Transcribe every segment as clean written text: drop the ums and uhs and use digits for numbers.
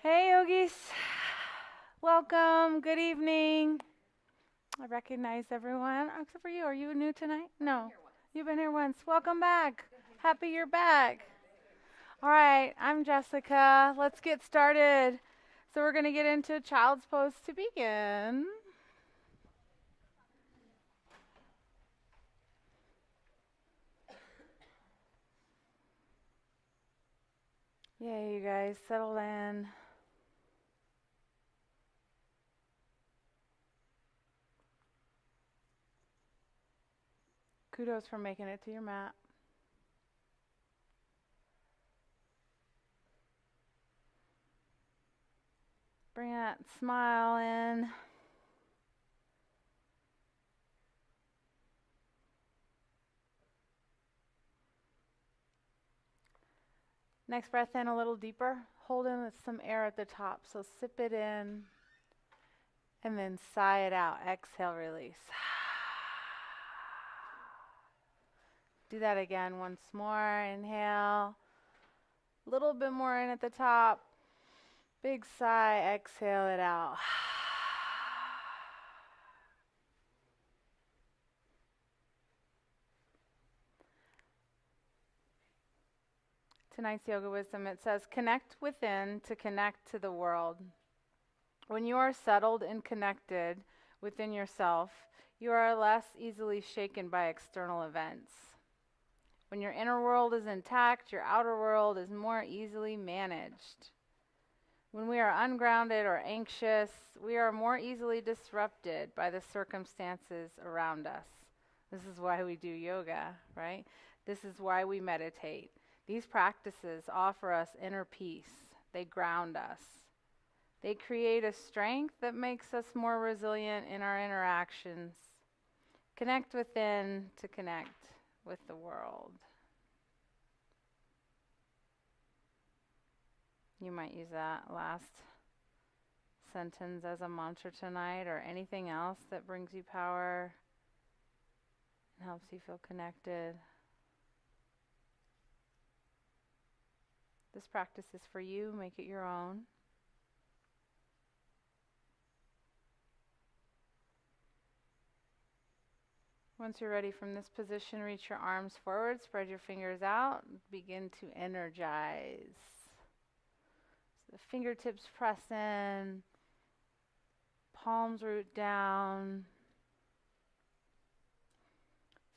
Hey yogis, welcome, good evening. I recognize everyone, except for you. Are you new tonight? No, you've been here once. Welcome back. Happy you're back. All right, I'm Jessica. Let's get started. So we're going to get into child's pose to begin. Yeah, you guys, settle in. Kudos for making it to your mat. Bring that smile in. Next breath in a little deeper. Hold in with some air at the top. So sip it in and then sigh it out. Exhale, release. Do that again once more. Inhale. A little bit more in at the top. Big sigh. Exhale it out. Tonight's yoga wisdom, it says, connect within to connect to the world. When you are settled and connected within yourself, you are less easily shaken by external events. When your inner world is intact, your outer world is more easily managed. When we are ungrounded or anxious, we are more easily disrupted by the circumstances around us. This is why we do yoga, right? This is why we meditate. These practices offer us inner peace. They ground us. They create a strength that makes us more resilient in our interactions. Connect within to connect with the world. You might use that last sentence as a mantra tonight, or anything else that brings you power and helps you feel connected. This practice is for you. Make it your own. Once you're ready from this position, reach your arms forward, spread your fingers out, begin to energize. So the fingertips press in, palms root down.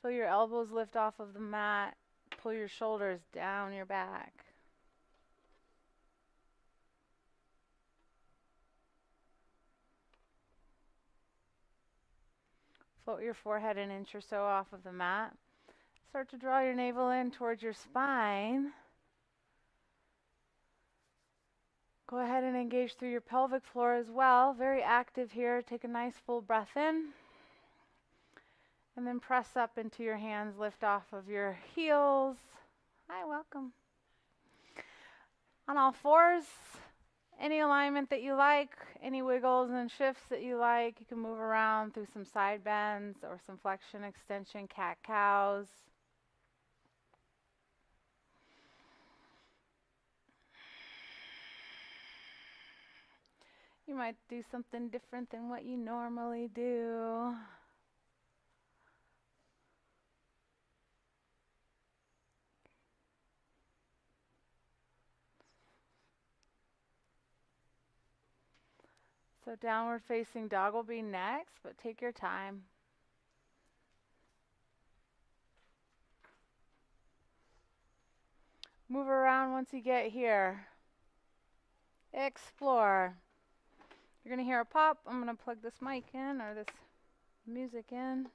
Feel your elbows lift off of the mat, pull your shoulders down your back. Float your forehead an inch or so off of the mat. Start to draw your navel in towards your spine. Go ahead and engage through your pelvic floor as well. Very active here. Take a nice full breath in. And then press up into your hands. Lift off of your heels. Hi, welcome. On all fours. Any alignment that you like, any wiggles and shifts that you like. You can move around through some side bends or some flexion, extension, cat-cows. You might do something different than what you normally do. So downward facing dog will be next, but take your time. Move around once you get here. Explore. You're going to hear a pop. I'm going to plug this mic in, or this music in.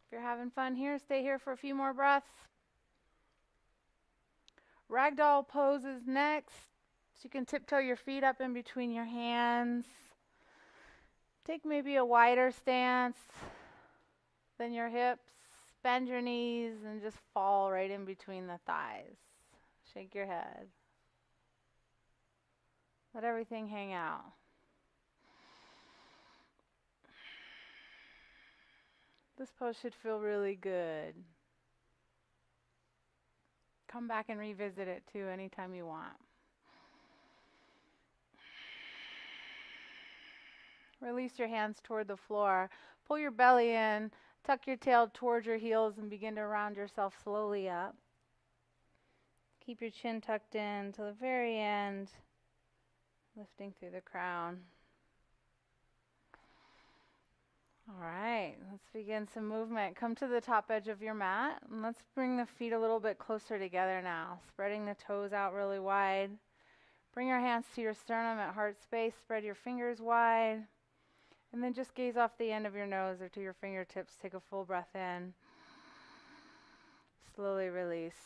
If you're having fun here, stay here for a few more breaths. Ragdoll pose is next. So you can tiptoe your feet up in between your hands. Take maybe a wider stance than your hips. Bend your knees and just fall right in between the thighs. Shake your head. Let everything hang out. This pose should feel really good. Come back and revisit it too anytime you want. Release your hands toward the floor. Pull your belly in. Tuck your tail towards your heels and begin to round yourself slowly up. Keep your chin tucked in to the very end, lifting through the crown. All right, let's begin some movement. Come to the top edge of your mat, and let's bring the feet a little bit closer together now, spreading the toes out really wide. Bring your hands to your sternum at heart space. Spread your fingers wide. And then just gaze off the end of your nose or to your fingertips. Take a full breath in. Slowly release.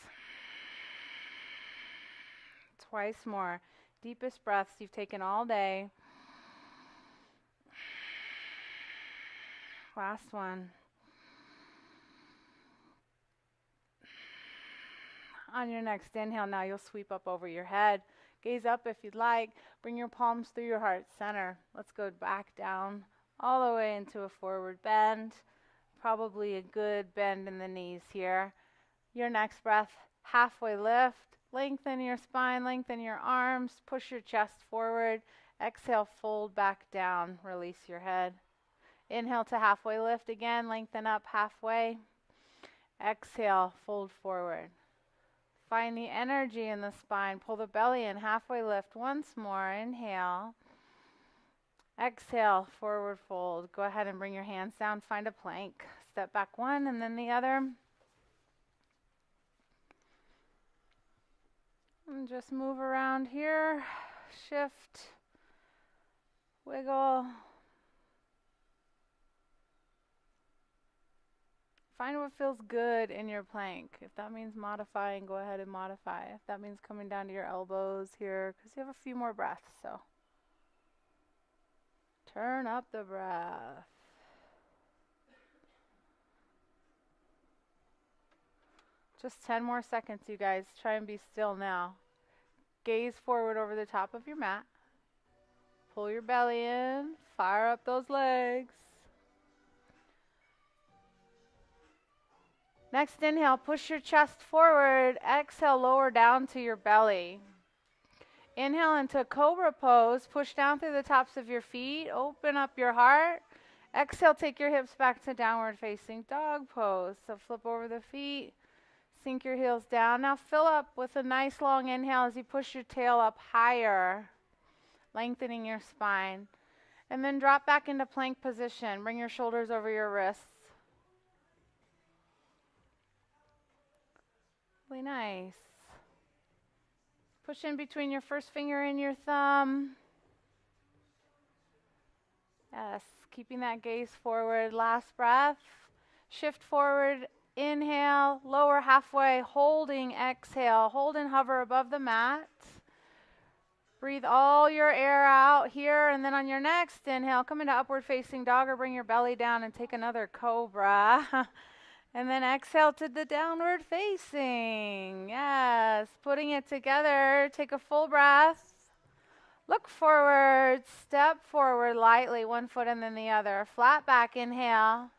Twice more. Deepest breaths you've taken all day. Last one. On your next inhale, now you'll sweep up over your head. Gaze up if you'd like. Bring your palms through your heart center. Let's go back down all the way into a forward bend. Probably a good bend in the knees here. Your next breath, halfway lift. Lengthen your spine, lengthen your arms. Push your chest forward. Exhale, fold back down. Release your head. Inhale to halfway lift again. Lengthen up halfway. Exhale, fold forward. Find the energy in the spine. Pull the belly in. Halfway lift once more. Inhale. Exhale, forward fold. Go ahead and bring your hands down. Find a plank. Step back one and then the other. And just move around here. Shift. Wiggle. Find what feels good in your plank. If that means modifying, go ahead and modify. If that means coming down to your elbows here, because you have a few more breaths, so. Turn up the breath. Just 10 more seconds, you guys. Try and be still now. Gaze forward over the top of your mat. Pull your belly in. Fire up those legs. Next inhale, push your chest forward. Exhale, lower down to your belly. Inhale into cobra pose. Push down through the tops of your feet. Open up your heart. Exhale, take your hips back to downward facing dog pose. So flip over the feet. Sink your heels down. Now fill up with a nice long inhale as you push your tail up higher, lengthening your spine. And then drop back into plank position. Bring your shoulders over your wrists. Really nice. Push in between your first finger and your thumb. Yes, keeping that gaze forward. Last breath. Shift forward. Inhale, lower halfway, holding, exhale. Hold and hover above the mat. Breathe all your air out here, and then on your next inhale, come into upward facing dog or bring your belly down and take another cobra. And then exhale to the downward facing. Yes, putting it together. Take a full breath. Look forward, step forward lightly, one foot and then the other. Flat back, inhale.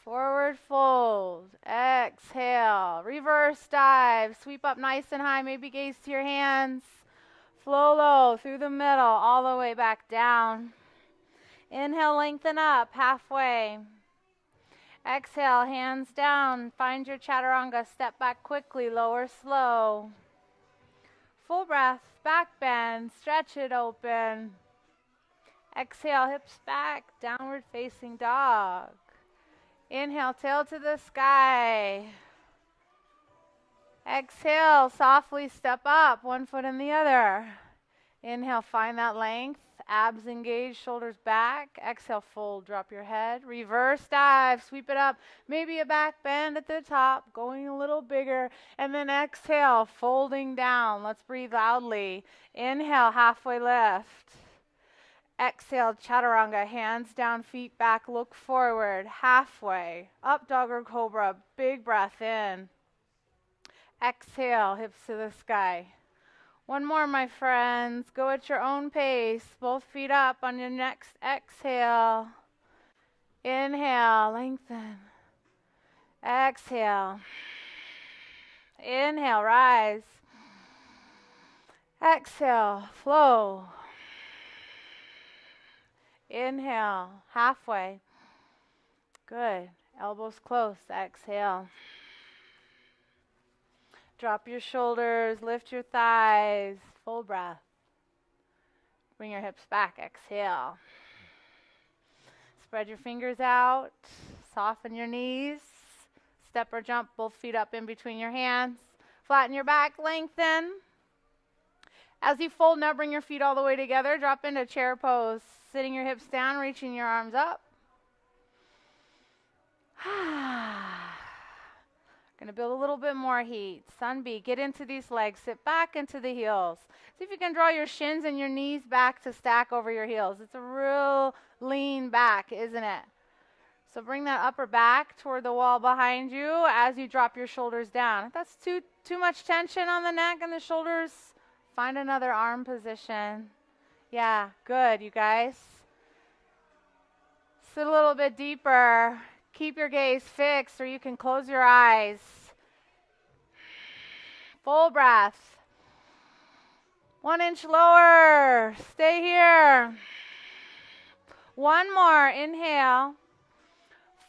Forward fold, exhale, reverse dive, sweep up nice and high, maybe gaze to your hands, flow low through the middle, all the way back down. Inhale, lengthen up, halfway. Exhale, hands down, find your chaturanga, step back quickly, lower slow. Full breath, back bend, stretch it open. Exhale, hips back, downward facing dog. Inhale, tail to the sky. Exhale, softly step up, one foot in the other. Inhale, find that length. Abs engaged, shoulders back. Exhale, fold, drop your head. Reverse dive, sweep it up. Maybe a back bend at the top, going a little bigger. And then exhale, folding down. Let's breathe loudly. Inhale, halfway lift. Exhale, chaturanga, hands down, feet back, look forward, halfway. Up dog or cobra, big breath in. Exhale, hips to the sky. One more, my friends. Go at your own pace. Both feet up on your next exhale. Inhale, lengthen. Exhale. Inhale, rise. Exhale, flow. Inhale, halfway. Good. Elbows close. Exhale. Drop your shoulders, lift your thighs. Full breath. Bring your hips back. Exhale. Spread your fingers out. Soften your knees. Step or jump, both feet up in between your hands. Flatten your back, lengthen. As you fold now, bring your feet all the way together. Drop into chair pose. Sitting your hips down, reaching your arms up. Going to build a little bit more heat. Sun B, get into these legs. Sit back into the heels. See if you can draw your shins and your knees back to stack over your heels. It's a real lean back, isn't it? So bring that upper back toward the wall behind you as you drop your shoulders down. If that's too much tension on the neck and the shoulders, find another arm position. Yeah, good, you guys. Sit a little bit deeper. Keep your gaze fixed, or you can close your eyes. Full breath. 1 inch lower. Stay here. One more. Inhale.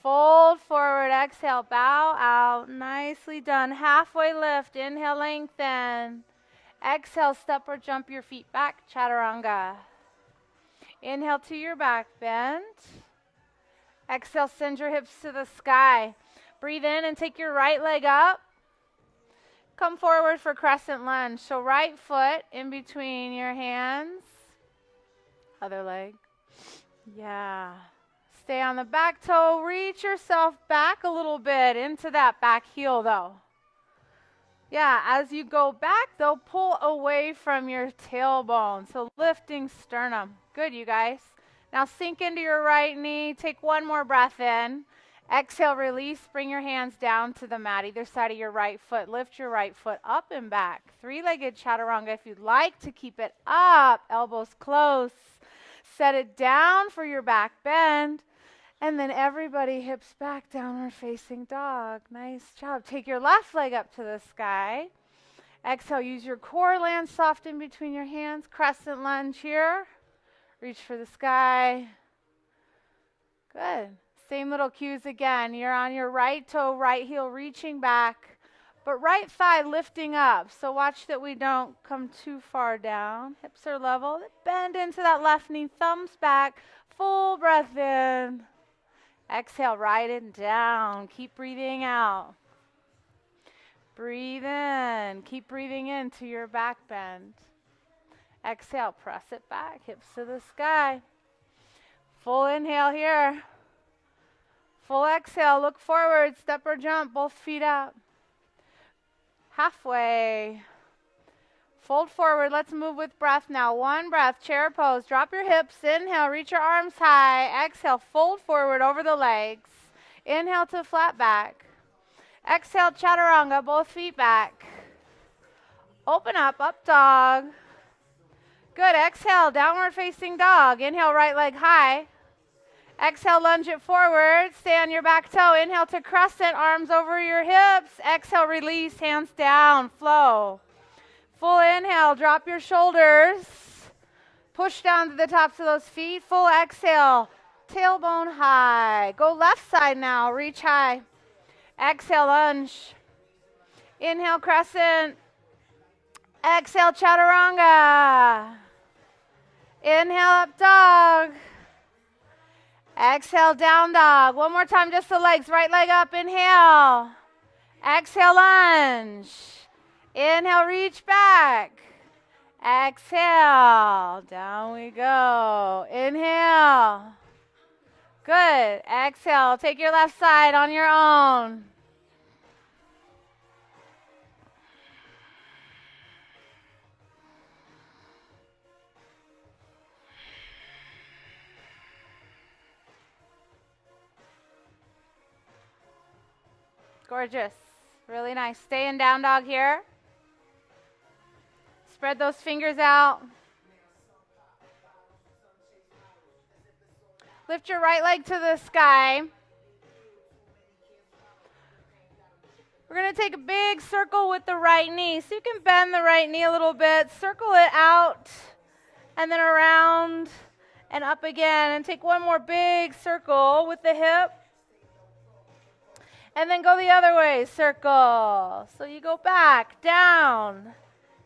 Fold forward. Exhale. Bow out. Nicely done. Halfway lift. Inhale. Lengthen. Exhale. Step or jump your feet back. Chaturanga. Inhale to your back bend. Exhale, send your hips to the sky. Breathe in and take your right leg up. Come forward for crescent lunge. So right foot in between your hands. Other leg. Yeah. Stay on the back toe. Reach yourself back a little bit into that back heel though. Yeah, as you go back, though, pull away from your tailbone. So lifting sternum. Good, you guys. Now sink into your right knee. Take one more breath in. Exhale, release. Bring your hands down to the mat, either side of your right foot. Lift your right foot up and back. Three-legged chaturanga. If you'd like to keep it up, elbows close. Set it down for your back bend. And then everybody hips back, downward facing dog. Nice job. Take your left leg up to the sky. Exhale, use your core, land soft in between your hands. Crescent lunge here. Reach for the sky. Good. Same little cues again. You're on your right toe, right heel reaching back, but right thigh lifting up. So watch that we don't come too far down. Hips are level. Bend into that left knee, thumbs back. Full breath in. Exhale, ride it down. Keep breathing out. Breathe in. Keep breathing into your back bend. Exhale, press it back, hips to the sky. Full inhale here. Full exhale, look forward, step or jump, both feet up. Halfway. Fold forward, let's move with breath now. One breath, chair pose, drop your hips, inhale, reach your arms high. Exhale, fold forward over the legs. Inhale to flat back. Exhale, chaturanga, both feet back. Open up dog. Good, exhale, downward facing dog. Inhale, right leg high. Exhale, lunge it forward. Stay on your back toe. Inhale to crescent, arms over your hips. Exhale, release, hands down, flow. Full inhale, drop your shoulders. Push down to the tops of those feet. Full exhale, tailbone high. Go left side now, reach high. Exhale, lunge. Inhale, crescent. Exhale, chaturanga. Inhale, up dog. Exhale, down dog. One more time, just the legs. Right leg up, inhale. Exhale, lunge. Inhale, reach back. Exhale, down we go. Inhale. Good. Exhale, take your left side on your own. Gorgeous. Really nice. Stay in down dog here. Spread those fingers out. Lift your right leg to the sky. We're going to take a big circle with the right knee. So you can bend the right knee a little bit. Circle it out and then around and up again. And take one more big circle with the hip. And then go the other way, circle. So you go back, down,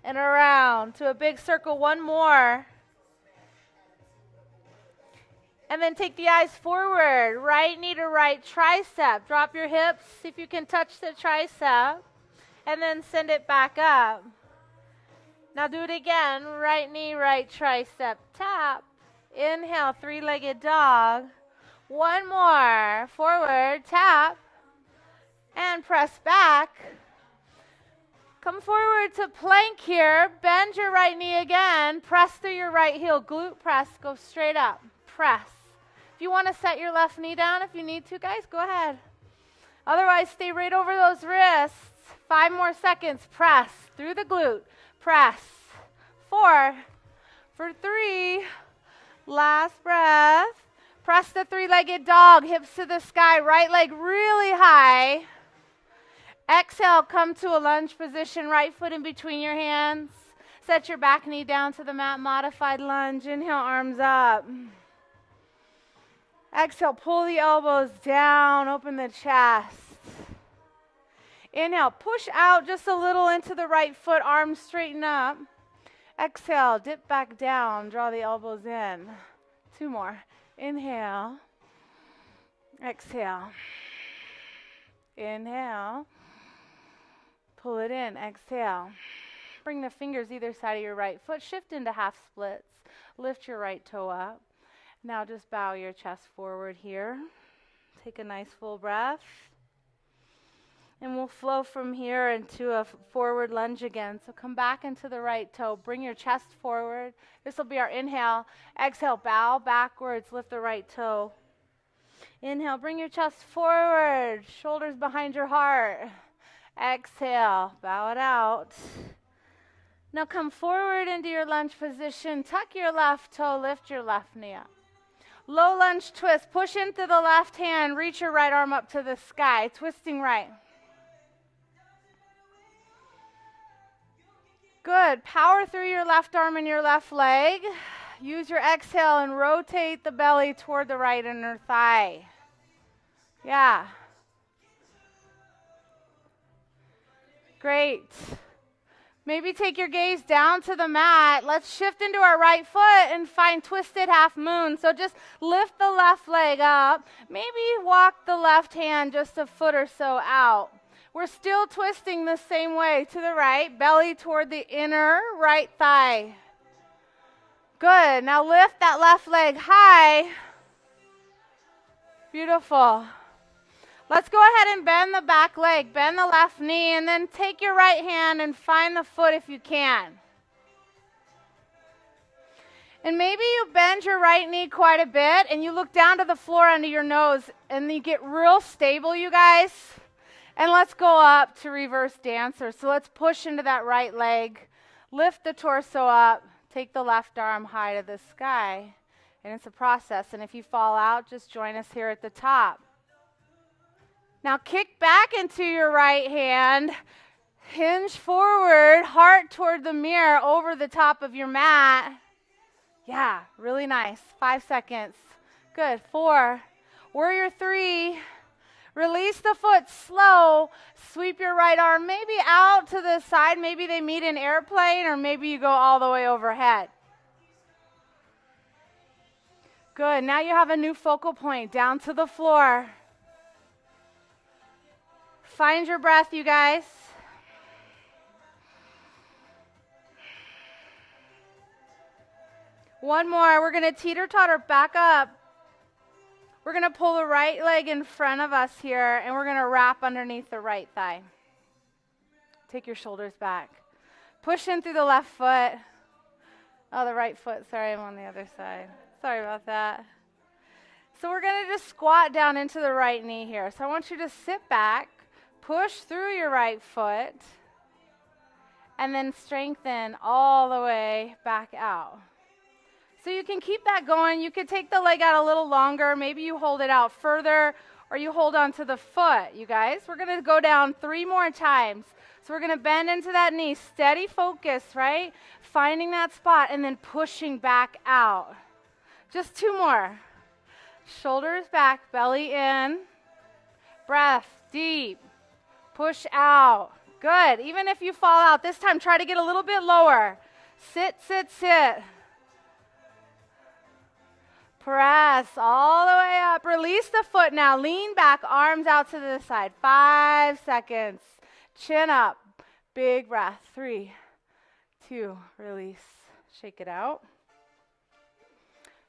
and around to a big circle. One more. And then take the eyes forward, right knee to right tricep. Drop your hips, see if you can touch the tricep. And then send it back up. Now do it again, right knee, right tricep, tap. Inhale, three-legged dog. One more, forward, tap. And press back. Come forward to plank here. Bend your right knee again. Press through your right heel. Glute press. Go straight up. Press. If you want to set your left knee down, if you need to, guys, go ahead. Otherwise, stay right over those wrists. 5 more seconds. Press through the glute. Press. 4. For 3. Last breath. Press the three-legged dog. Hips to the sky. Right leg really high. Exhale, come to a lunge position. Right foot in between your hands. Set your back knee down to the mat. Modified lunge. Inhale, arms up. Exhale, pull the elbows down, open the chest. Inhale, push out just a little into the right foot, arms straighten up. Exhale, dip back down, draw the elbows in. 2 more. Inhale. Exhale. Inhale. Pull it in, exhale. Bring the fingers either side of your right foot, shift into half splits. Lift your right toe up. Now just bow your chest forward here. Take a nice full breath. And we'll flow from here into a forward lunge again. So come back into the right toe. Bring your chest forward. This will be our inhale. Exhale, bow backwards. Lift the right toe. Inhale, bring your chest forward. Shoulders behind your heart. Exhale, bow it out. Now come forward into your lunge position. Tuck your left toe. Lift your left knee up. Low lunge twist. Push into the left hand. Reach your right arm up to the sky. Twisting right. Good. Power through your left arm and your left leg. Use your exhale and rotate the belly toward the right inner thigh. Yeah. Great. Maybe take your gaze down to the mat. Let's shift into our right foot and find twisted half moon. So just lift the left leg up. Maybe walk the left hand just a foot or so out. We're still twisting the same way to the right, belly toward the inner right thigh. Good. Now lift that left leg high. Beautiful. Let's go ahead and bend the back leg, bend the left knee, and then take your right hand and find the foot if you can. And maybe you bend your right knee quite a bit and you look down to the floor under your nose and you get real stable, you guys. And let's go up to reverse dancer. So let's push into that right leg, lift the torso up, take the left arm high to the sky. And it's a process. And if you fall out, just join us here at the top. Now kick back into your right hand, hinge forward, heart toward the mirror over the top of your mat. Yeah, really nice. 5 seconds. Good. 4. Warrior 3. Release the foot slow. Sweep your right arm maybe out to the side. Maybe they meet an airplane or maybe you go all the way overhead. Good. Now you have a new focal point down to the floor. Find your breath, you guys. One more. We're going to teeter-totter back up. We're going to pull the right leg in front of us here, and we're going to wrap underneath the right thigh. Take your shoulders back. Push in through the left foot. Oh, the right foot. Sorry, I'm on the other side. Sorry about that. So we're going to just squat down into the right knee here. So I want you to sit back. Push through your right foot. And then strengthen all the way back out. So you can keep that going. You could take the leg out a little longer. Maybe you hold it out further or you hold on to the foot, you guys. We're going to go down 3 more times. So we're going to bend into that knee. Steady focus, right? Finding that spot and then pushing back out. Just 2 more. Shoulders back, belly in. Breath deep. Push out. Good. Even if you fall out, this time try to get a little bit lower. Sit, sit, sit. Press all the way up. Release the foot now. Lean back, arms out to the side. 5 seconds. Chin up. Big breath. 3, 2, release. Shake it out.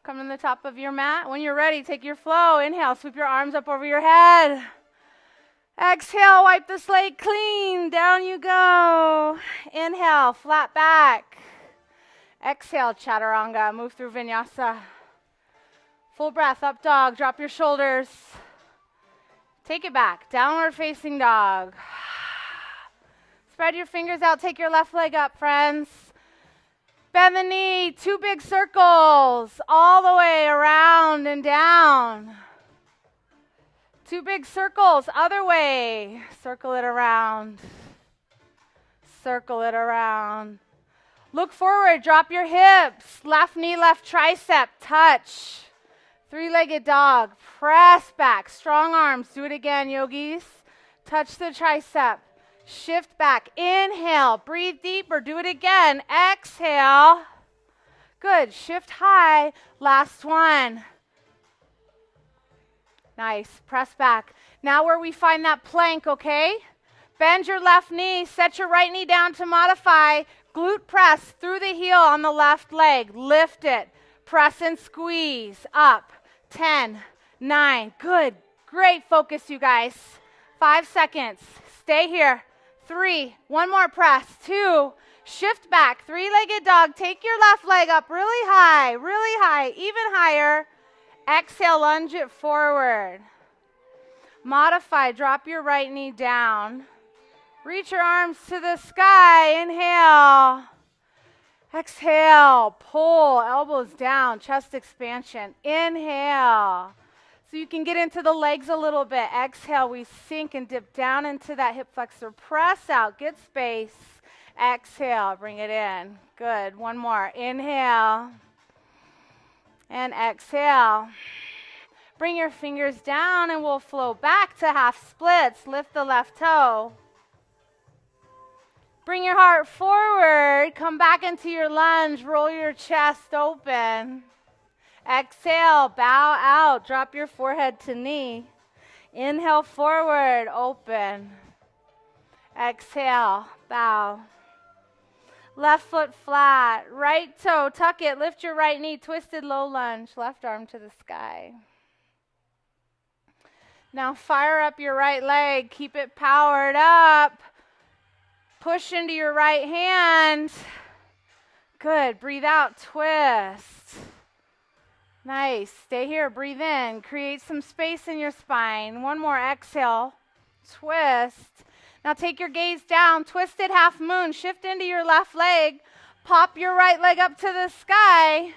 Come to the top of your mat. When you're ready, take your flow. Inhale, sweep your arms up over your head. Exhale, wipe the slate clean. Down you go. Inhale, flat back. Exhale, chaturanga. Move through vinyasa. Full breath, up dog. Drop your shoulders. Take it back. Downward facing dog. Spread your fingers out. Take your left leg up, friends. Bend the knee. 2 big circles. All the way around and down. 2 big circles, other way. Circle it around. Circle it around. Look forward, drop your hips. Left knee, left tricep, touch. 3-legged dog, press back. Strong arms, do it again, yogis. Touch the tricep. Shift back, inhale, breathe deeper, do it again. Exhale. Good, shift high, last one. Nice, press back. Now where we find that plank, okay? Bend your left knee, set your right knee down to modify. Glute press through the heel on the left leg. Lift it, press and squeeze, up. 10, 9, good, great focus, you guys. 5 seconds, stay here. 3, 1 more press. 2, shift back, 3-legged dog. Take your left leg up really high, even higher. Exhale, lunge it forward. Modify, drop your right knee down. Reach your arms to the sky, inhale. Exhale, pull, elbows down, chest expansion. Inhale. So you can get into the legs a little bit. Exhale, we sink and dip down into that hip flexor. Press out, get space. Exhale, bring it in. Good, 1 more. Inhale. And exhale. Bring your fingers down and we'll flow back to half splits. Lift the left toe. Bring your heart forward. Come back into your lunge. Roll your chest open. Exhale, bow out. Drop your forehead to knee. Inhale forward, open. Exhale, bow. Left foot flat, right toe, tuck it, lift your right knee, twisted low lunge, left arm to the sky. Now fire up your right leg, keep it powered up. Push into your right hand. Good, breathe out, twist. Nice, stay here, breathe in, create some space in your spine. 1 more, exhale, twist. Now take your gaze down, twisted half moon, shift into your left leg, pop your right leg up to the sky.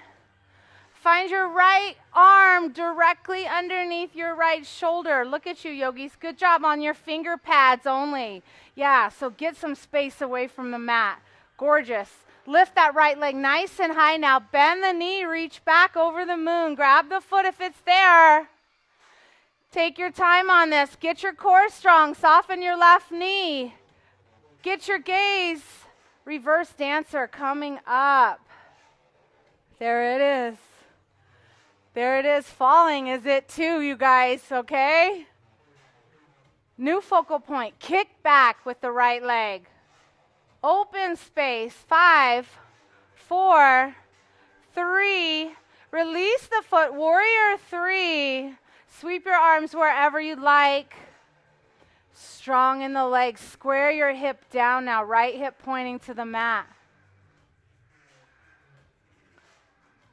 Find your right arm directly underneath your right shoulder. Look at you, yogis. Good job on your finger pads only. Yeah, so get some space away from the mat. Gorgeous. Lift that right leg nice and high now. Bend the knee, reach back over the moon. Grab the foot if it's there. Take your time on this. Get your core strong. Soften your left knee. Get your gaze. Reverse dancer coming up. There it is. There it is. Falling is it too, you guys, okay? New focal point. Kick back with the right leg. Open space. 5, 4, 3. Release the foot. Warrior 3. Sweep your arms wherever you'd like. Strong in the legs. Square your hip down now. Right hip pointing to the mat.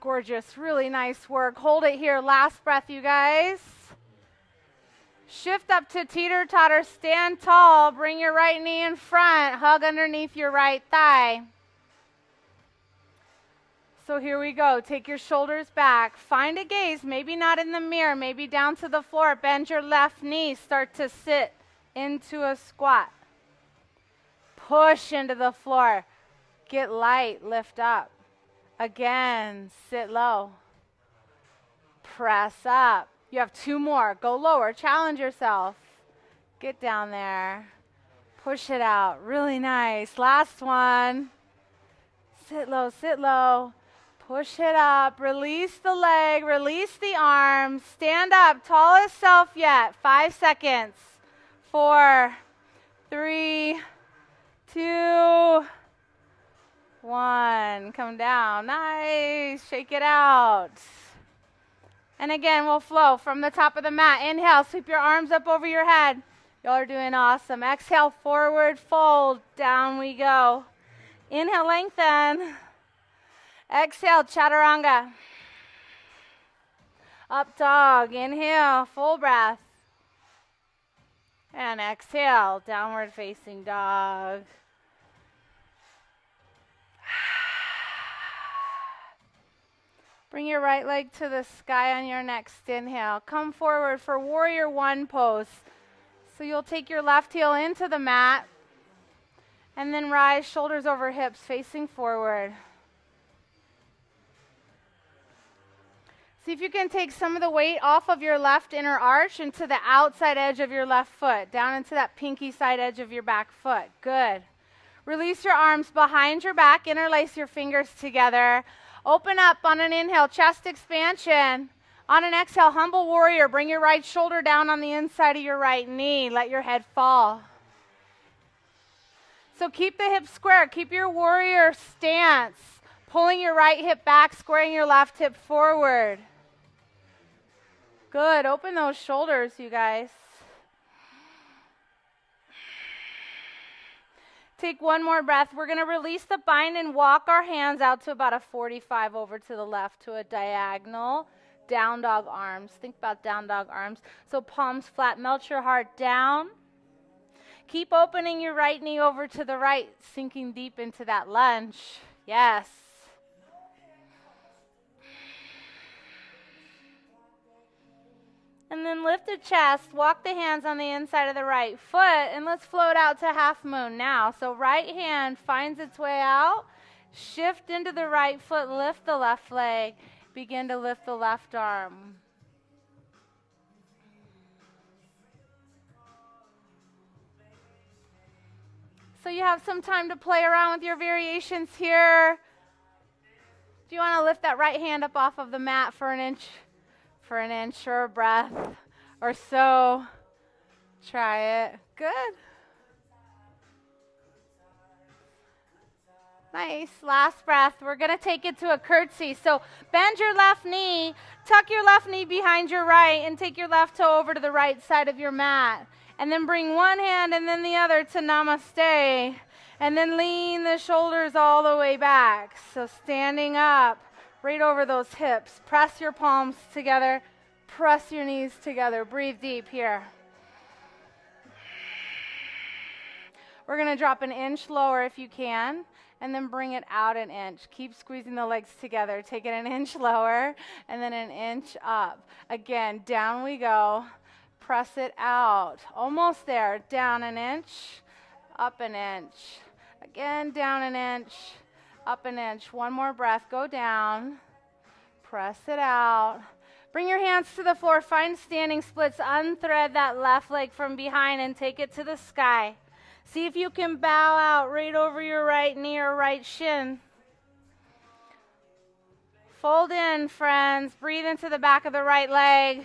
Gorgeous. Really nice work. Hold it here. Last breath, you guys. Shift up to teeter-totter, stand tall, bring your right knee in front, hug underneath your right thigh. So here we go. Take your shoulders back. Find a gaze, maybe not in the mirror, maybe down to the floor. Bend your left knee. Start to sit into a squat. Push into the floor. Get light, lift up. Again, sit low. Press up. You have 2 more. Go lower. Challenge yourself. Get down there. Push it out. Really nice. Last one. Sit low, sit low. Push it up, release the leg, release the arms, stand up, tallest self yet, 5 seconds, 4, 3, 2, 1, come down, nice, shake it out. And again, we'll flow from the top of the mat. Inhale, sweep your arms up over your head. Y'all are doing awesome. Exhale, forward fold, down we go. Inhale, lengthen. Exhale, chaturanga. Up dog, inhale, full breath. And exhale, downward facing dog. Bring your right leg to the sky on your next inhale. Come forward for warrior 1 pose. So you'll take your left heel into the mat and then rise shoulders over hips facing forward. See if you can take some of the weight off of your left inner arch into the outside edge of your left foot, down into that pinky side edge of your back foot. Good. Release your arms behind your back, interlace your fingers together. Open up on an inhale, chest expansion. On an exhale, humble warrior. Bring your right shoulder down on the inside of your right knee. Let your head fall. So keep the hips square. Keep your warrior stance. Pulling your right hip back, squaring your left hip forward. Good. Open those shoulders, you guys. Take one more breath. We're going to release the bind and walk our hands out to about a 45 over to the left to a diagonal. Down dog arms. Think about down dog arms. So palms flat. Melt your heart down. Keep opening your right knee over to the right, sinking deep into that lunge. Yes. And then lift the chest, walk the hands on the inside of the right foot, and let's float out to half moon now. So right hand finds its way out, shift into the right foot, lift the left leg, begin to lift the left arm. So you have some time to play around with your variations here. Do you want to lift that right hand up off of the mat for an inch or a breath or so? Try it. Good. Nice. Last breath. We're going to take it to a curtsy. So bend your left knee, tuck your left knee behind your right, and take your left toe over to the right side of your mat. And then bring one hand and then the other to Namaste. And then lean the shoulders all the way back. So standing up, right over those hips. Press your palms together. Press your knees together. Breathe deep here. We're going to drop an inch lower if you can, and then bring it out an inch. Keep squeezing the legs together. Take it an inch lower, and then an inch up. Again, down we go. Press it out. Almost there. Down an inch, up an inch. Again, down an inch, up an inch. One more breath. Go down. Press it out. Bring your hands to the floor. Find standing splits. Unthread that left leg from behind and take it to the sky. See if you can bow out right over your right knee or right shin. Fold in, friends. Breathe into the back of the right leg.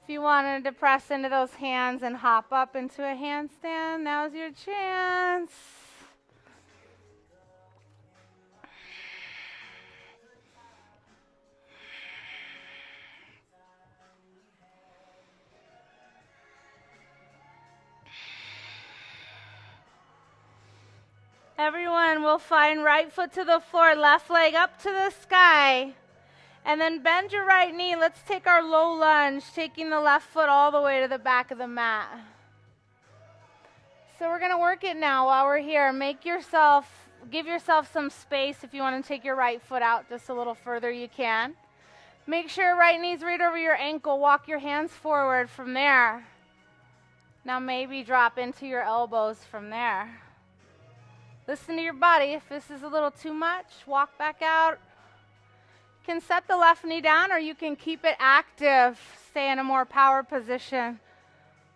If you wanted to press into those hands and hop up into a handstand, now's your chance. Everyone will find right foot to the floor, left leg up to the sky. And then bend your right knee. Let's take our low lunge, taking the left foot all the way to the back of the mat. So we're going to work it now while we're here. Give yourself some space. If you want to take your right foot out just a little further, you can. Make sure your right knee's right over your ankle. Walk your hands forward from there. Now maybe drop into your elbows from there. Listen to your body. If this is a little too much, walk back out. You can set the left knee down or you can keep it active. Stay in a more power position.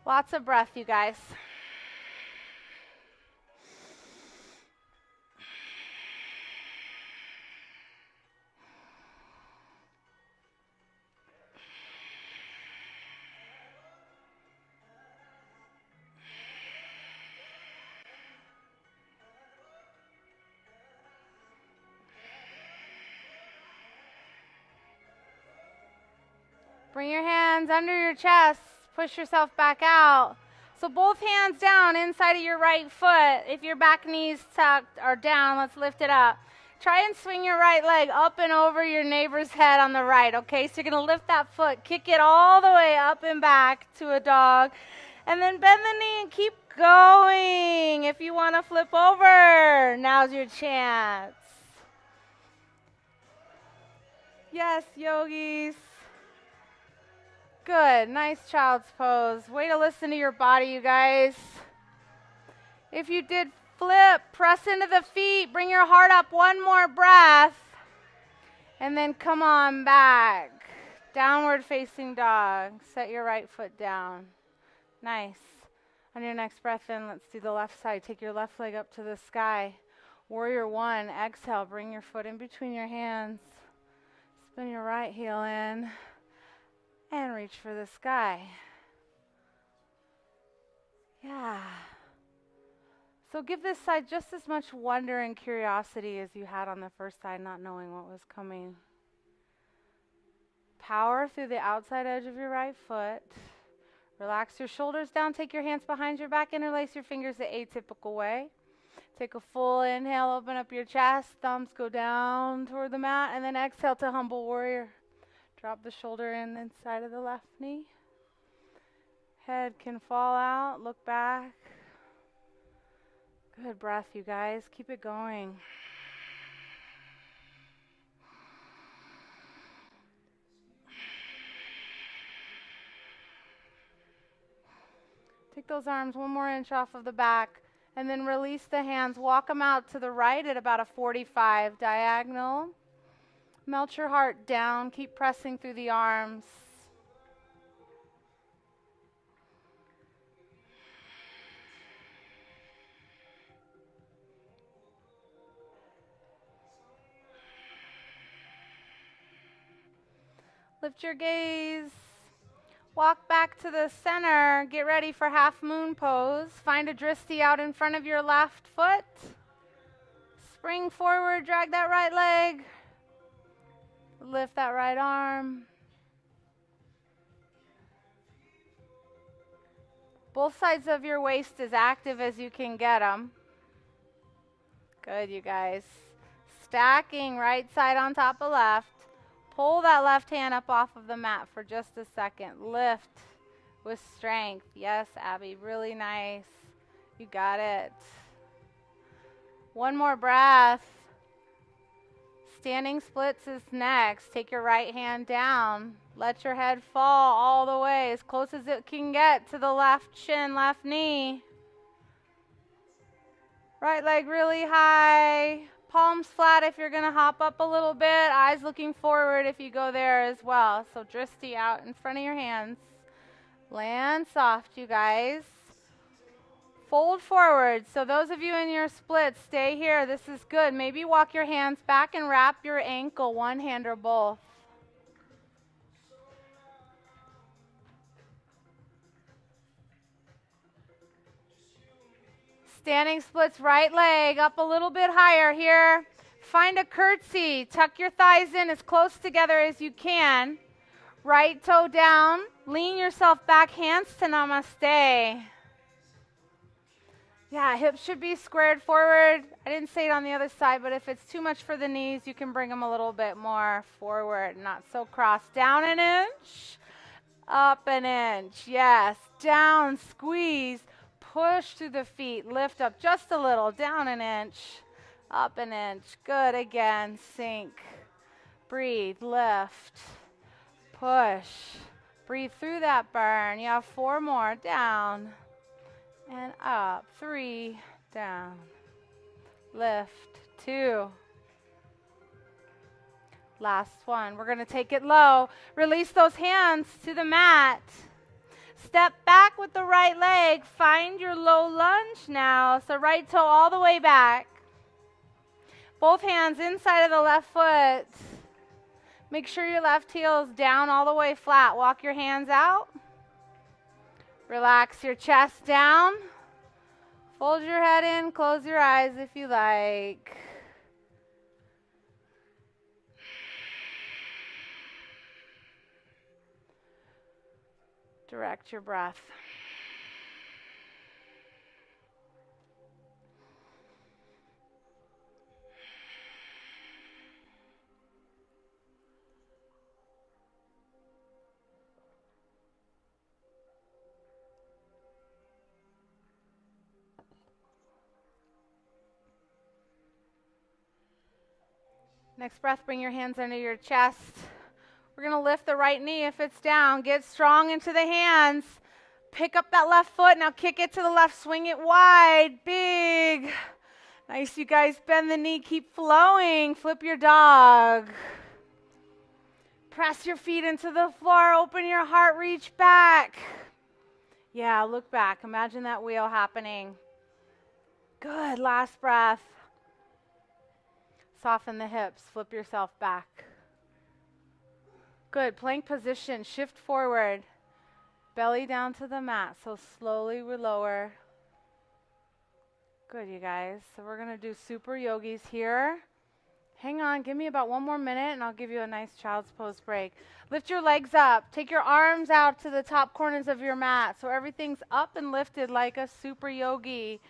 Lots of breath, you guys. Bring your hands under your chest. Push yourself back out. So both hands down inside of your right foot. If your back knee's tucked or down, let's lift it up. Try and swing your right leg up and over your neighbor's head on the right, okay? So you're going to lift that foot, kick it all the way up and back to a dog, and then bend the knee and keep going. If you want to flip over, now's your chance. Yes, yogis. Good. Nice child's pose. Way to listen to your body, you guys. If you did flip, press into the feet. Bring your heart up. One more breath. And then come on back. Downward facing dog. Set your right foot down. Nice. On your next breath in, let's do the left side. Take your left leg up to the sky. Warrior one. Exhale. Bring your foot in between your hands. Spin your right heel in. And reach for the sky. Yeah. So give this side just as much wonder and curiosity as you had on the first side, not knowing what was coming. Power through the outside edge of your right foot. Relax your shoulders down. Take your hands behind your back. Interlace your fingers the atypical way. Take a full inhale. Open up your chest. Thumbs go down toward the mat. And then exhale to humble warrior. Drop the shoulder in inside of the left knee. Head can fall out. Look back. Good breath, you guys. Keep it going. Take those arms 1 more inch off of the back. And then release the hands. Walk them out to the right at about a 45 diagonal. Melt your heart down. Keep pressing through the arms. Lift your gaze. Walk back to the center. Get ready for half moon pose. Find a drishti out in front of your left foot. Spring forward. Drag that right leg. Lift that right arm. Both sides of your waist as active as you can get them. Good, you guys. Stacking right side on top of left. Pull that left hand up off of the mat for just a second. Lift with strength. Yes, Abby, really nice. You got it. One more breath. Standing splits is next. Take your right hand down. Let your head fall all the way as close as it can get to the left shin, left knee. Right leg really high. Palms flat if you're going to hop up a little bit. Eyes looking forward if you go there as well. So drishti out in front of your hands. Land soft, you guys. Fold forward. So those of you in your splits, stay here. This is good. Maybe walk your hands back and wrap your ankle, one hand or both. Standing splits, right leg up a little bit higher here. Find a curtsy. Tuck your thighs in as close together as you can. Right toe down. Lean yourself back, hands to Namaste. Yeah, hips should be squared forward. I didn't say it on the other side, but if it's too much for the knees, you can bring them a little bit more forward, not so cross. Down an inch, up an inch. Yes, down, squeeze, push through the feet, lift up just a little, down an inch, up an inch. Good, again, sink, breathe, lift, push. Breathe through that burn. You have 4 more, down and up, 3, down, lift, 2. Last one. We're going to take it low. Release those hands to the mat. Step back with the right leg. Find your low lunge now. So right toe all the way back. Both hands inside of the left foot. Make sure your left heel is down all the way flat. Walk your hands out. Relax your chest down. Fold your head in. Close your eyes if you like. Direct your breath. Next breath, bring your hands under your chest. We're going to lift the right knee if it's down. Get strong into the hands. Pick up that left foot. Now kick it to the left. Swing it wide. Big. Nice, you guys. Bend the knee. Keep flowing. Flip your dog. Press your feet into the floor. Open your heart. Reach back. Yeah, look back. Imagine that wheel happening. Good. Last breath. Soften the hips. Flip yourself back. Good. Plank position. Shift forward. Belly down to the mat. So slowly we lower. Good, you guys. So we're going to do super yogis here. Hang on. Give me about 1 more minute and I'll give you a nice child's pose break. Lift your legs up. Take your arms out to the top corners of your mat. So everything's up and lifted like a super yogi.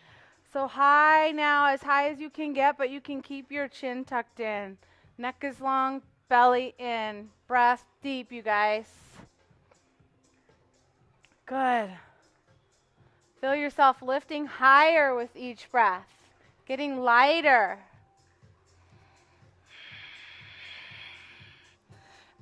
So high now, as high as you can get, but you can keep your chin tucked in. Neck is long, belly in. Breath deep, you guys. Good. Feel yourself lifting higher with each breath, getting lighter.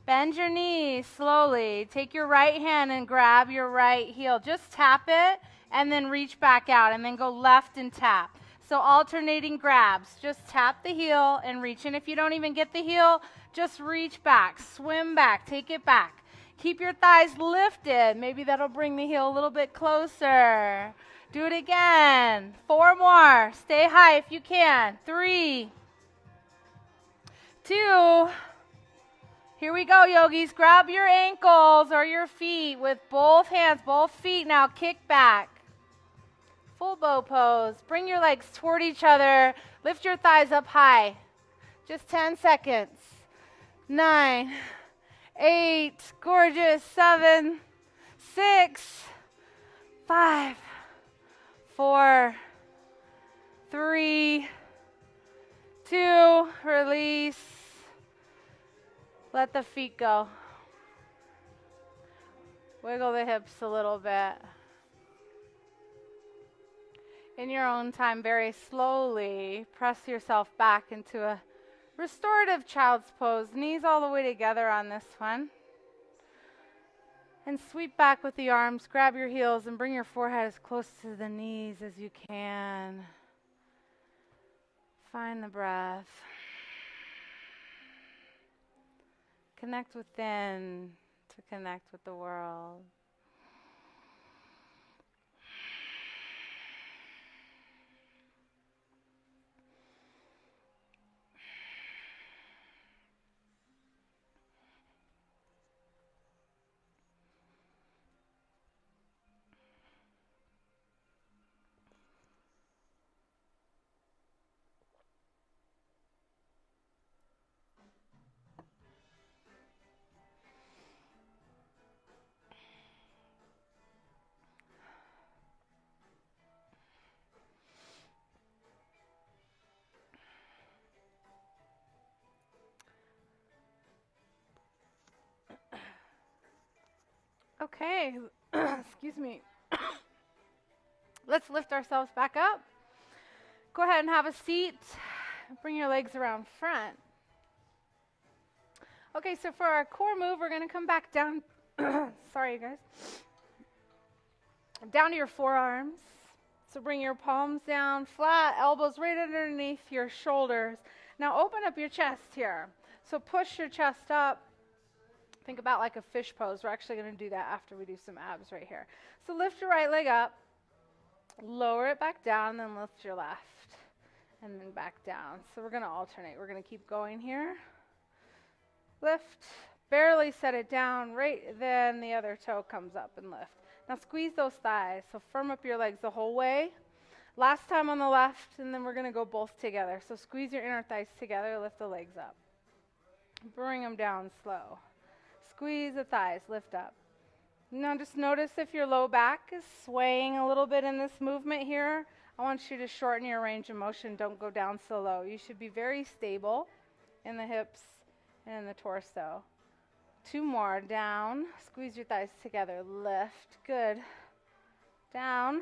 Bend your knees slowly. Take your right hand and grab your right heel. Just tap it and then reach back out and then go left and tap. So alternating grabs. Just tap the heel and reach. And if you don't even get the heel, just reach back, swim back, take it back. Keep your thighs lifted. Maybe that'll bring the heel a little bit closer. Do it again. 4 more. Stay high if you can. 3, 2. Here we go, yogis. Grab your ankles or your feet with both hands, both feet. Now kick back. Full bow pose. Bring your legs toward each other. Lift your thighs up high. Just 10 seconds. 9, 8, gorgeous. 7, 6, 5, 4, 3, 2, release. Let the feet go. Wiggle the hips a little bit. In your own time, very slowly, press yourself back into a restorative child's pose. Knees all the way together on this one. And sweep back with the arms. Grab your heels and bring your forehead as close to the knees as you can. Find the breath. Connect within to connect with the world. Okay, excuse me. Let's lift ourselves back up. Go ahead and have a seat. Bring your legs around front. Okay, so for our core move, we're going to come back down. Sorry, you guys. Down to your forearms. So bring your palms down flat, elbows right underneath your shoulders. Now open up your chest here. So push your chest up. Think about like a fish pose. We're actually going to do that after we do some abs right here. So lift your right leg up, lower it back down, then lift your left, and then back down. So we're going to alternate. We're going to keep going here. Lift, barely set it down, right then the other toe comes up and lift. Now squeeze those thighs, so firm up your legs the whole way. Last time on the left, and then we're going to go both together. So squeeze your inner thighs together, lift the legs up. Bring them down slow. Squeeze the thighs, lift up. Now just notice if your low back is swaying a little bit in this movement here. I want you to shorten your range of motion. Don't go down so low. You should be very stable in the hips and in the torso. 2 more. Down. Squeeze your thighs together. Lift. Good. Down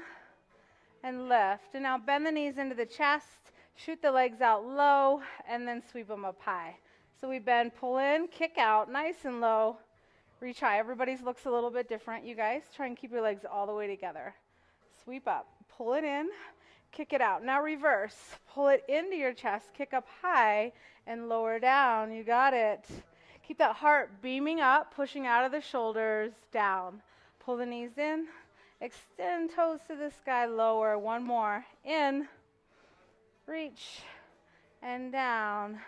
and lift. And now bend the knees into the chest. Shoot the legs out low and then sweep them up high. So we bend, pull in, kick out, nice and low. Reach high. Everybody's looks a little bit different, you guys. Try and keep your legs all the way together. Sweep up. Pull it in. Kick it out. Now reverse. Pull it into your chest. Kick up high and lower down. You got it. Keep that heart beaming up, pushing out of the shoulders, down. Pull the knees in. Extend toes to the sky, lower. 1 more. In. Reach. And down.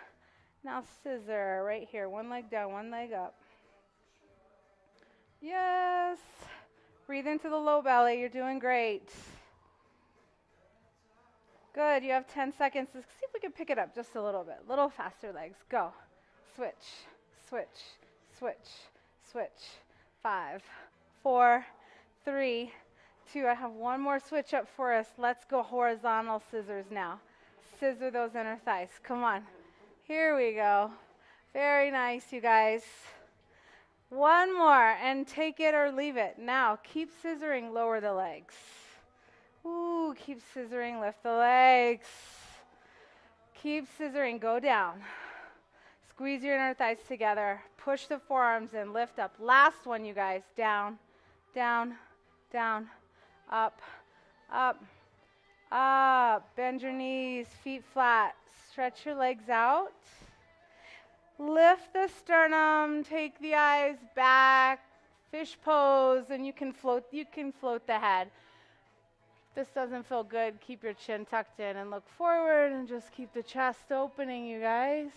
Now scissor right here. 1 leg down, 1 leg up. Yes. Breathe into the low belly. You're doing great. Good. You have 10 seconds. Let's see if we can pick it up just a little bit. Little faster legs. Go. Switch. Switch. Switch. Switch. 5, 4, 3, 2. I have 1 more switch up for us. Let's go horizontal scissors now. Scissor those inner thighs. Come on. Here we go. Very nice, you guys. 1 more and take it or leave it. Now, keep scissoring, lower the legs. Ooh, keep scissoring, lift the legs. Keep scissoring, go down. Squeeze your inner thighs together. Push the forearms in, lift up. Last one, you guys. Down, down, down, up, up, up. Bend your knees, feet flat. Stretch your legs out. Lift the sternum, take the eyes back, fish pose, and you can float the head. If this doesn't feel good, keep your chin tucked in and look forward and just keep the chest opening, you guys.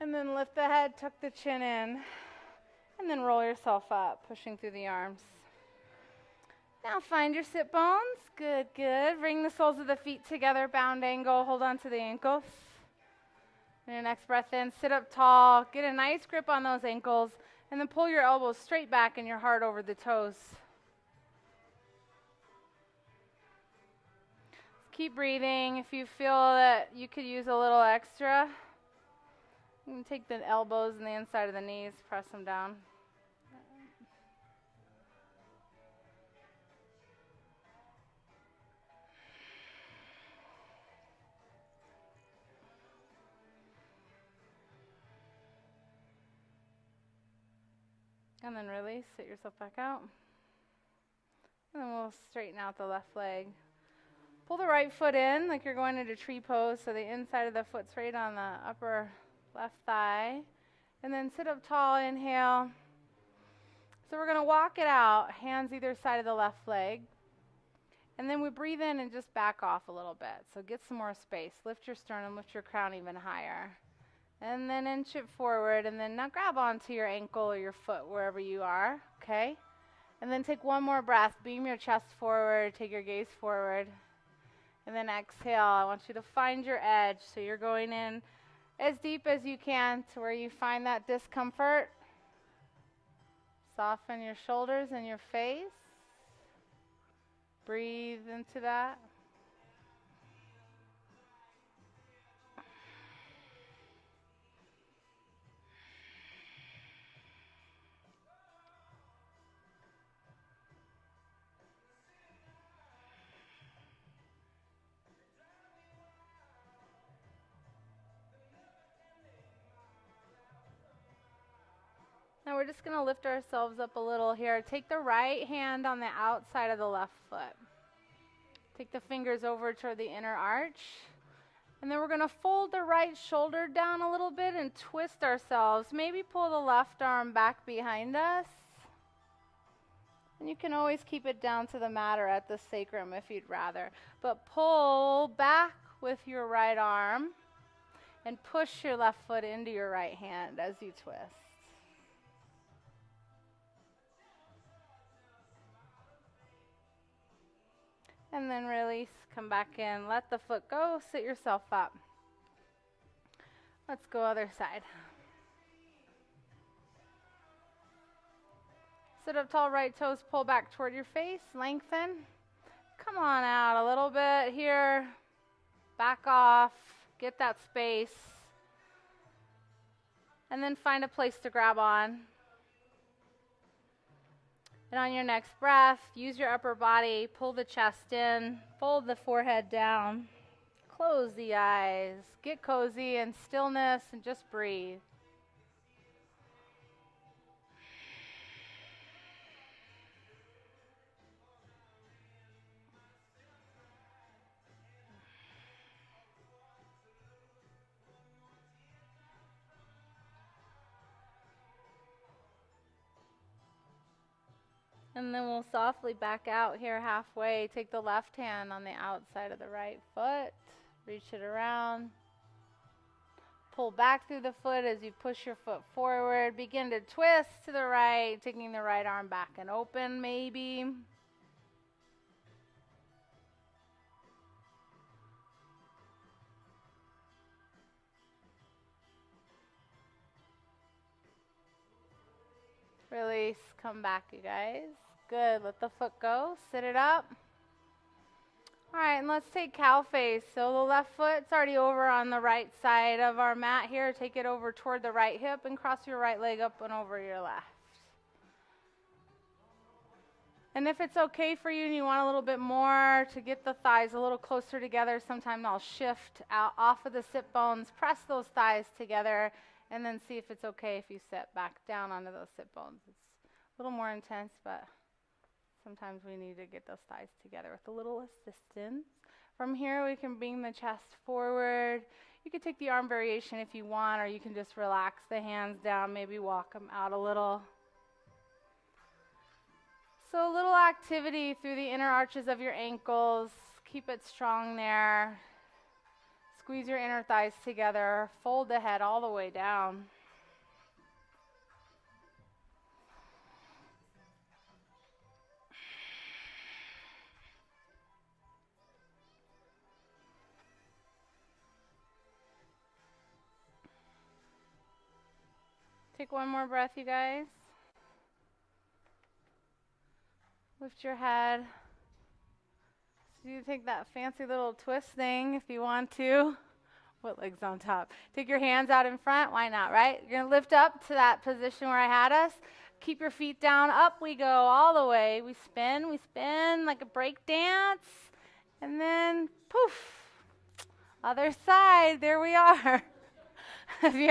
And then lift the head, tuck the chin in, and then roll yourself up, pushing through the arms. Now find your sit bones. Good, good. Bring the soles of the feet together, bound angle. Hold on to the ankles. And your next breath in, sit up tall. Get a nice grip on those ankles. And then pull your elbows straight back and your heart over the toes. Keep breathing. If you feel that you could use a little extra, you can take the elbows and the inside of the knees, press them down. And then release, sit yourself back out. And then we'll straighten out the left leg. Pull the right foot in like you're going into tree pose, so the inside of the foot's right on the upper left thigh. And then sit up tall, inhale. So we're going to walk it out, hands either side of the left leg. And then we breathe in and just back off a little bit. So get some more space. Lift your sternum, lift your crown even higher. And then inch it forward, and then now grab onto your ankle or your foot, wherever you are, okay? And then take 1 more breath. Beam your chest forward, take your gaze forward. And then exhale. I want you to find your edge. So you're going in as deep as you can to where you find that discomfort. Soften your shoulders and your face. Breathe into that. we're just going to lift ourselves up a little here. Take the right hand on the outside of the left foot. Take the fingers over toward the inner arch. And then we're going to fold the right shoulder down a little bit and twist ourselves. Maybe pull the left arm back behind us. And you can always keep it down to the mat or at the sacrum if you'd rather. But pull back with your right arm and push your left foot into your right hand as you twist. And then release, come back in, let the foot go, sit yourself up. Let's go other side. Sit up tall, right toes pull back toward your face, lengthen. Come on out a little bit here. Back off, get that space. And then find a place to grab on. And on your next breath, use your upper body, pull the chest in, fold the forehead down, close the eyes, get cozy in stillness and just breathe. And then we'll softly back out here halfway. Take the left hand on the outside of the right foot. Reach it around. Pull back through the foot as you push your foot forward. Begin to twist to the right, taking the right arm back and open maybe. Release, come back you guys. Good, let the foot go, sit it up. All right, and let's take cow face. So the left foot's already over on the right side of our mat here. Take it over toward the right hip and cross your right leg up and over your left. And if it's okay for you and you want a little bit more to get the thighs a little closer together, sometimes I'll shift out off of the sit bones, press those thighs together, and then see if it's okay if you sit back down onto those sit bones. It's a little more intense, but sometimes we need to get those thighs together with a little assistance. From here, we can bring the chest forward. You can take the arm variation if you want, or you can just relax the hands down, maybe walk them out a little. So a little activity through the inner arches of your ankles. Keep it strong there. Squeeze your inner thighs together. Fold the head all the way down. Take one more breath, you guys. Lift your head. So you take that fancy little twist thing if you want to. What leg's on top? Take your hands out in front. Why not, right? You're going to lift up to that position where I had us. Keep your feet down. Up we go all the way. We spin like a break dance. And then poof. Other side. There we are. Have you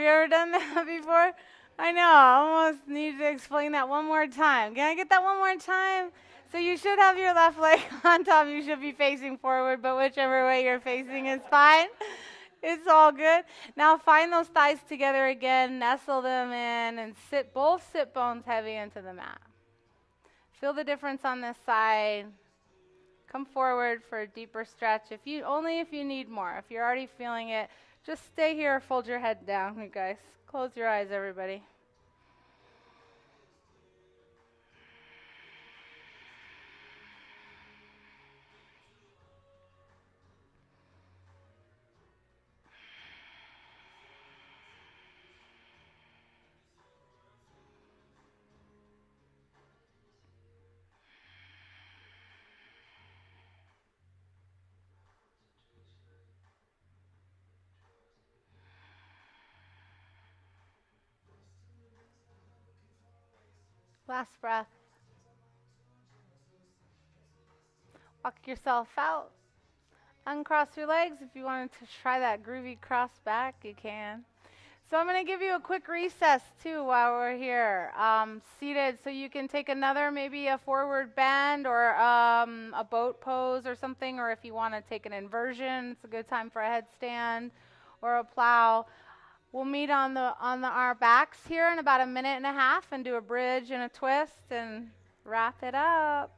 ever done that before? I know. I almost need to explain that one more time. Can I get that one more time? So you should have your left leg on top. You should be facing forward, but whichever way you're facing is fine. It's all good. Now find those thighs together again, nestle them in, and sit both sit bones heavy into the mat. Feel the difference on this side. Come forward for a deeper stretch. Only if you need more. If you're already feeling it, just stay here. Fold your head down, you guys. Close your eyes, everybody. Last breath. Walk yourself out. Uncross your legs. If you wanted to try that groovy cross back, you can. So I'm going to give you a quick recess too while we're here, seated, so you can take another, maybe a forward bend or a boat pose or something, or if you want to take an inversion, it's a good time for a headstand or a plow. We'll meet on our backs here in about a minute and a half and do a bridge and a twist and wrap it up.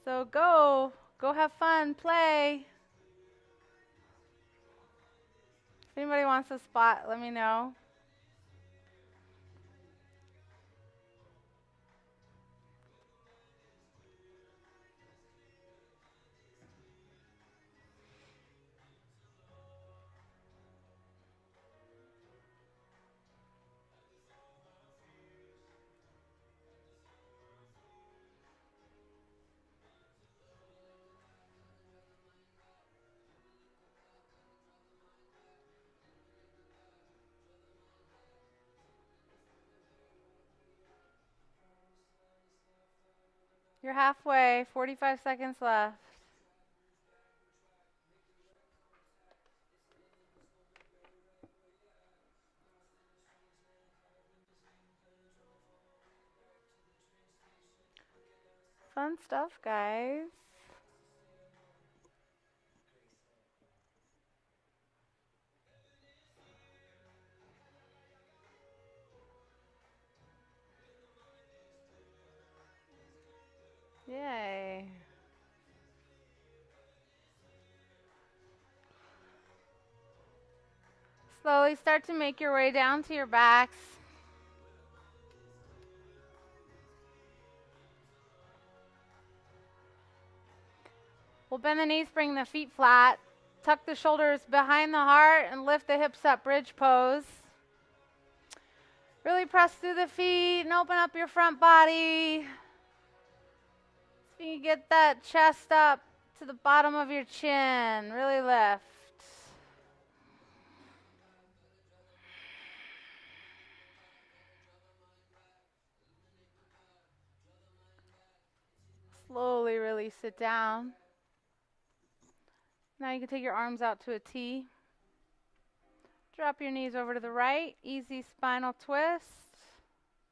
So go have fun, play. If anybody wants a spot, let me know. You're halfway, 45 seconds left. Fun stuff, guys. Yay. Slowly start to make your way down to your backs. We'll bend the knees, bring the feet flat. Tuck the shoulders behind the heart and lift the hips up, bridge pose. Really press through the feet and open up your front body. So you get that chest up to the bottom of your chin. Really lift. Slowly release it down. Now you can take your arms out to a T. Drop your knees over to the right. Easy spinal twist.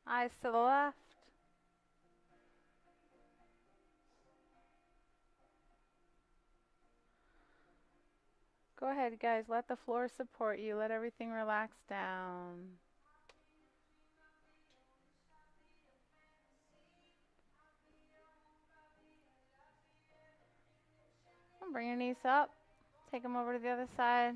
Eyes to the left. Go ahead, guys. Let the floor support you. Let everything relax down. Bring your knees up. Take them over to the other side.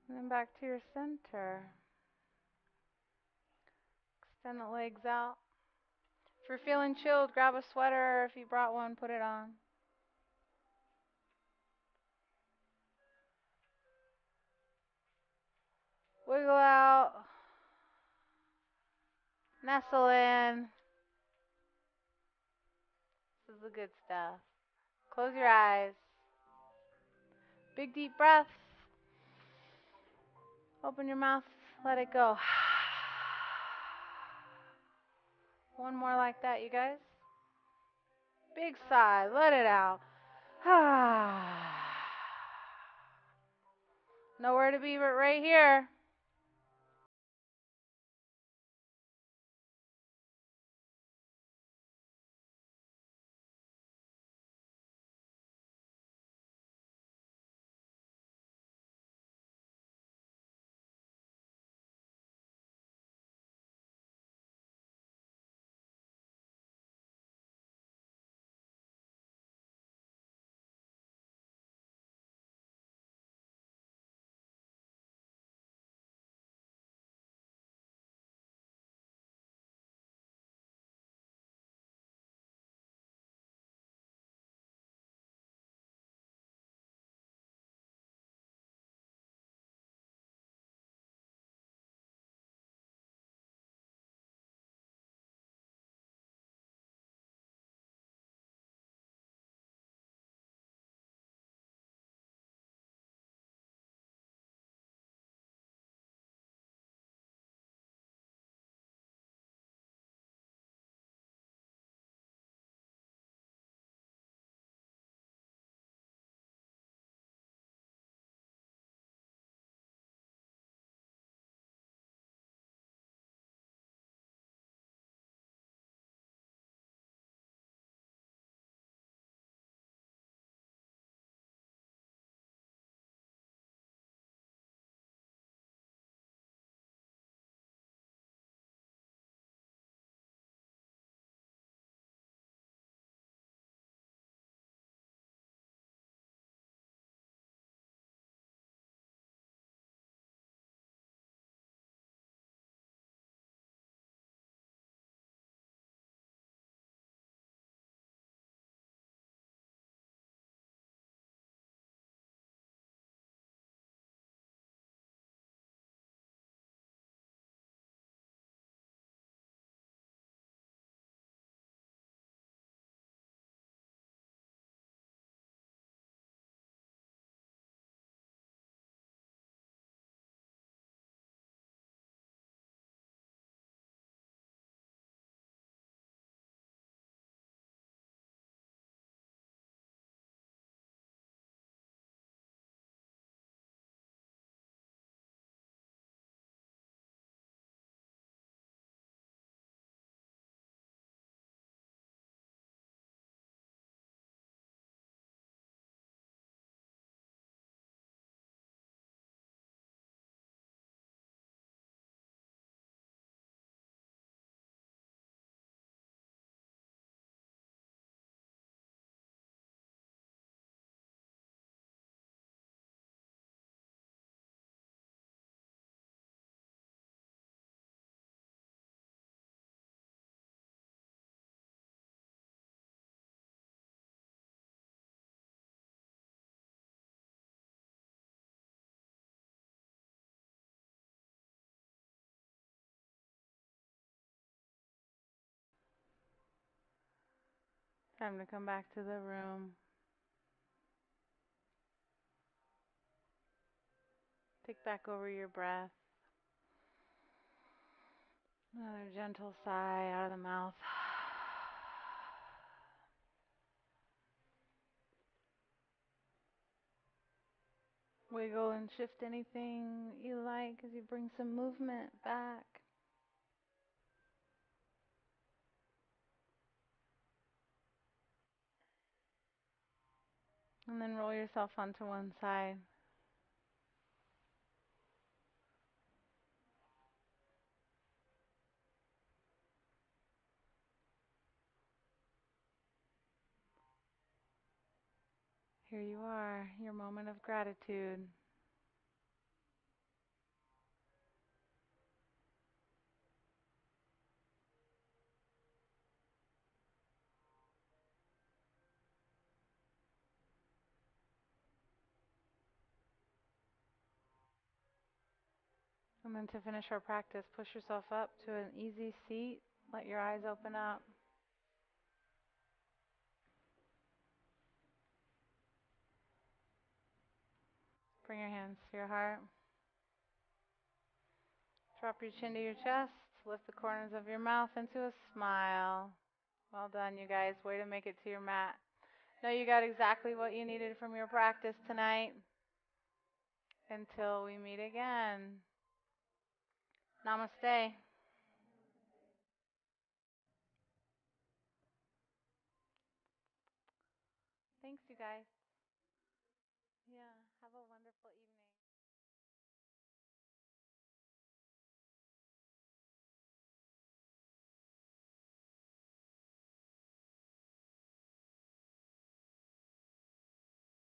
And then back to your center. Extend the legs out. If you're feeling chilled, grab a sweater. If you brought one, put it on. Wiggle out. Nestle in. This is the good stuff. Close your eyes. Big deep breath. Open your mouth. Let it go. One more like that, you guys. Big sigh. Let it out. Nowhere to be but right here. Time to come back to the room. Take back over your breath. Another gentle sigh out of the mouth. Wiggle and shift anything you like as you bring some movement back. And then roll yourself onto one side. Here you are, your moment of gratitude. And then to finish our practice, push yourself up to an easy seat. Let your eyes open up. Bring your hands to your heart. Drop your chin to your chest. Lift the corners of your mouth into a smile. Well done, you guys. Way to make it to your mat. Know you got exactly what you needed from your practice tonight. Until we meet again. Namaste. Thanks, you guys. Yeah, have a wonderful evening.